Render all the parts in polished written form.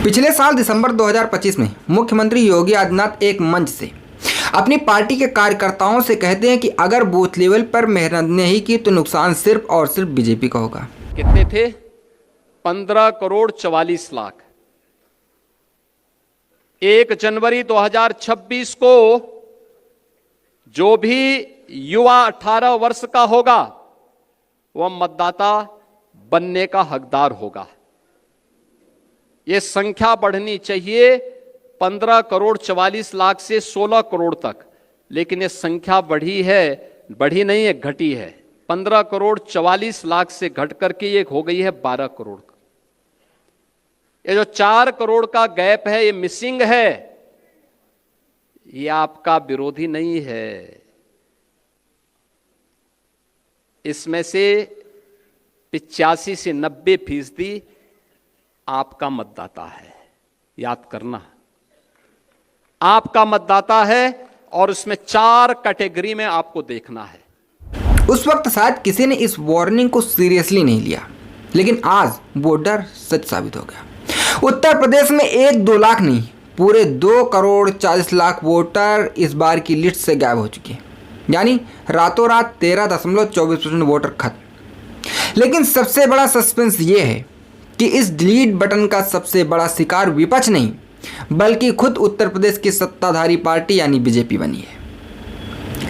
पिछले साल दिसंबर 2025 में मुख्यमंत्री योगी आदित्यनाथ एक मंच से अपनी पार्टी के कार्यकर्ताओं से कहते हैं कि अगर बूथ लेवल पर मेहनत नहीं की तो नुकसान सिर्फ और सिर्फ बीजेपी का होगा। कितने थे? 15,44,00,000। 1 जनवरी 2026 को जो भी युवा 18 वर्ष का होगा वह मतदाता बनने का हकदार होगा। ये संख्या बढ़नी चाहिए 15,44,00,000 से 16 करोड़ तक, लेकिन ये संख्या बढ़ी नहीं है, घटी है। 15,44,00,000 से घट करके ये हो गई है 12 करोड़। ये जो 4 करोड़ का गैप है, ये मिसिंग है। ये आपका विरोधी नहीं है, इसमें से 85 से 90% आपका मतदाता है। याद करना, आपका मतदाता है और उसमें 4 कैटेगरी में आपको देखना है। उस वक्त शायद किसी ने इस वार्निंग को सीरियसली नहीं लिया, लेकिन आज वो डर सच साबित हो गया। उत्तर प्रदेश में 1-2 लाख नहीं, पूरे 2,40,00,000 वोटर इस बार की लिस्ट से गायब हो चुके हैं, यानी रातों रात 13.24% वोटर खत्म। लेकिन सबसे बड़ा सस्पेंस ये है कि इस डिलीट बटन का सबसे बड़ा शिकार विपक्ष नहीं बल्कि खुद उत्तर प्रदेश की सत्ताधारी पार्टी यानी बीजेपी बनी है।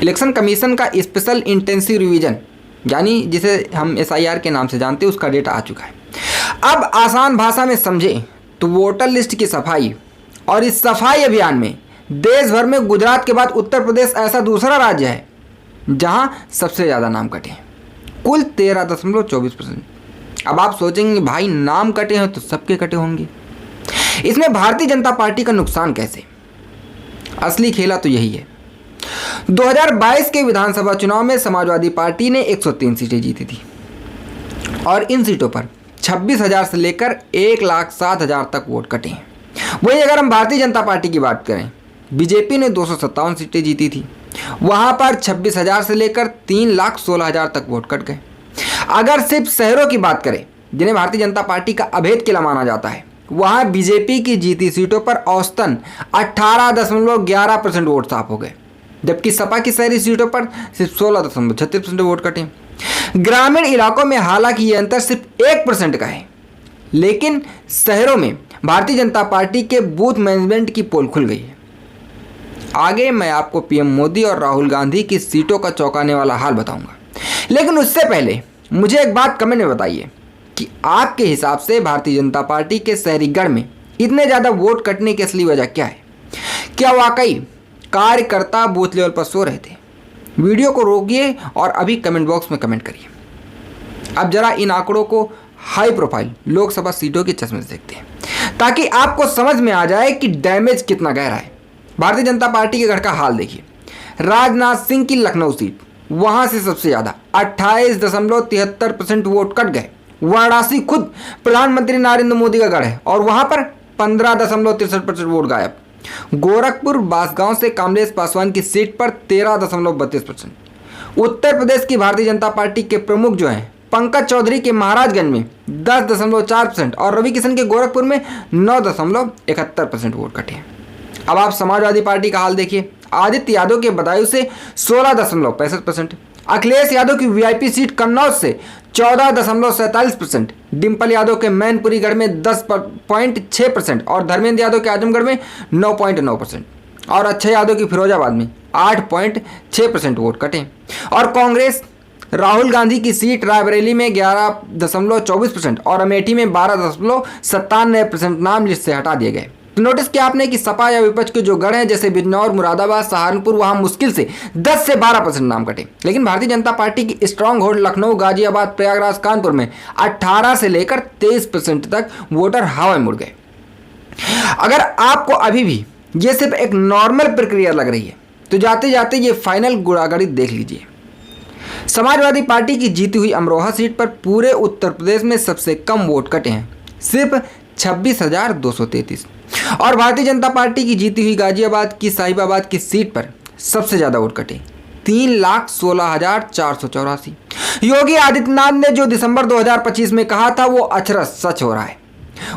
इलेक्शन कमीशन का स्पेशल इंटेंसिव रिवीजन यानी जिसे हम SIR के नाम से जानते हैं, उसका डेटा आ चुका है। अब आसान भाषा में समझे तो वोटर लिस्ट की सफाई, और इस सफाई अभियान में देश भर में गुजरात के बाद उत्तर प्रदेश ऐसा दूसरा राज्य है जहां सबसे ज़्यादा नाम कटे हैं, कुल 13.24%। अब आप सोचेंगे भाई नाम कटे हैं तो सबके कटे होंगे, इसमें भारतीय जनता पार्टी का नुकसान कैसे? असली खेला तो यही है। 2022 के विधानसभा चुनाव में समाजवादी पार्टी ने 103 सीटें जीती थी और इन सीटों पर 26,000 से लेकर 1,07,000 तक वोट कटे हैं। वहीं अगर हम भारतीय जनता पार्टी की बात करें, बीजेपी ने 257 सीटें जीती थी, वहां पर 26,000 से लेकर 3,16,000 तक वोट कट गए। अगर सिर्फ शहरों की बात करें जिन्हें भारतीय जनता पार्टी का अभेद किला माना जाता है, वहां बीजेपी की जीती सीटों पर औसतन 18.11% वोट साफ हो गए, जबकि सपा की शहरी सीटों पर सिर्फ 16.36% वोट कटे। ग्रामीण इलाकों में हालांकि ये अंतर सिर्फ 1% का है, लेकिन शहरों में भारतीय जनता पार्टी के बूथ मैनेजमेंट की पोल खुल गई है। आगे मैं आपको PM मोदी और राहुल गांधी की सीटों का चौंकाने वाला हाल बताऊंगा, लेकिन उससे पहले मुझे एक बात कमेंट में बताइए कि आपके हिसाब से भारतीय जनता पार्टी के शहरी गढ़ में इतने ज़्यादा वोट कटने की असली वजह क्या है? क्या वाकई कार्यकर्ता बूथ लेवल पर सो रहे थे? वीडियो को रोकिए और अभी कमेंट बॉक्स में कमेंट करिए। अब जरा इन आंकड़ों को हाई प्रोफाइल लोकसभा सीटों के चश्मे से देखते हैं, ताकि आपको समझ में आ जाए कि डैमेज कितना गहरा है। भारतीय जनता पार्टी के गढ़ का हाल देखिए। राजनाथ सिंह की लखनऊ सीट, वहां से सबसे ज़्यादा 28.73% वोट कट गए। वाराणसी खुद प्रधानमंत्री नरेंद्र मोदी का गढ़ है और वहां पर 15.63% वोट गायब। गोरखपुर बांसगांव से कमलेश पासवान की सीट पर 13.32%। उत्तर प्रदेश की भारतीय जनता पार्टी के प्रमुख जो हैं पंकज चौधरी के महाराजगंज में 10.4% और रवि किशन के गोरखपुर में 9.71% वोट कटे हैं। अब आप समाजवादी पार्टी का हाल देखिए। आदित्य यादव के बदायूं से 16.65%, अखिलेश यादव की VIP सीट कन्नौज से 14.47%, डिम्पल यादव के मैनपुरीगढ़ में 10.6% और धर्मेंद्र यादव के आजमगढ़ में 9.9% और अक्षय यादव की फिरोजाबाद में 8.6% वोट कटे। और कांग्रेस राहुल गांधी की सीट रायबरेली में 11.24% और अमेठी में 12.97% नाम लिस्ट से हटा दिए गए। तो नोटिस किया आपने कि सपा या विपक्ष के जो गढ़ हैं जैसे बिजनौर, मुरादाबाद, सहारनपुर, वहां मुश्किल से 10 से 12% नाम कटे, लेकिन भारतीय जनता पार्टी की स्ट्रांग होल्ड लखनऊ, गाजियाबाद, प्रयागराज, कानपुर में 18 से लेकर 23% तक वोटर हवा में मुड़ गए। अगर आपको अभी भी ये सिर्फ एक नॉर्मल प्रक्रिया लग रही है तो जाते जाते ये फाइनल गुड़ागड़ी देख लीजिए। समाजवादी पार्टी की जीती हुई अमरोहा सीट पर पूरे उत्तर प्रदेश में सबसे कम वोट कटे हैं, सिर्फ 26,233, और भारतीय जनता पार्टी की जीती हुई गाजियाबाद की साहिबाबाद की सीट पर सबसे ज़्यादा वोट कटे, 3,16,484। योगी आदित्यनाथ ने जो दिसंबर 2025 में कहा था वो अक्षरशः सच हो रहा है।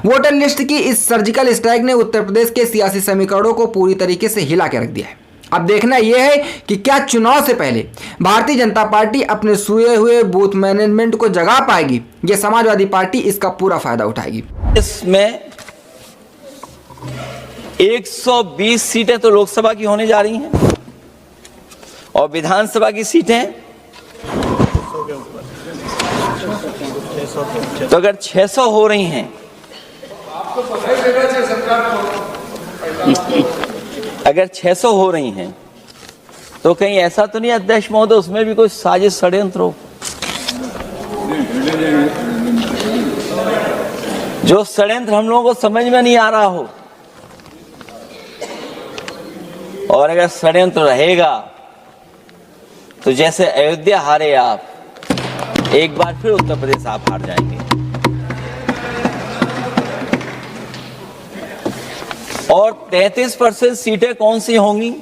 वोटर लिस्ट की इस सर्जिकल स्ट्राइक ने उत्तर प्रदेश के सियासी समीकरणों को पूरी तरीके से हिला के रख दिया है। अब देखना यह है कि क्या चुनाव से पहले भारतीय जनता पार्टी अपने सोए हुए बूथ मैनेजमेंट को जगा पाएगी या समाजवादी पार्टी इसका पूरा फायदा उठाएगी। इसमें 120 सीटें तो लोकसभा की होने जा रही हैं और विधानसभा की सीटें तो अगर 600 हो रही हैं, अगर 600 हो रही हैं तो कहीं ऐसा तो नहीं अध्यक्ष महोदय उसमें भी कोई साजिश षड्यंत्र हो, जो षड्यंत्र हम लोगों को समझ में नहीं आ रहा हो। और अगर षड्यंत्र रहेगा तो जैसे अयोध्या हारे आप, एक बार फिर उत्तर प्रदेश आप हार जाएंगे। और 33% सीटें कौन सी होंगी?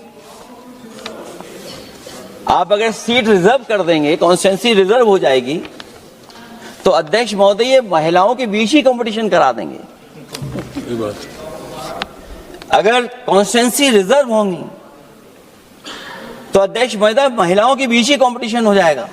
आप अगर सीट रिजर्व कर देंगे, कॉन्स्टिट्यूंसी रिजर्व हो जाएगी, तो अध्यक्ष महोदय ये महिलाओं के बीच ही कंपटीशन करा देंगे। अगर कॉन्स्टिट्यूंसी रिजर्व होंगी तो अध्यक्ष महोदय महिलाओं के बीच ही कंपटीशन हो जाएगा।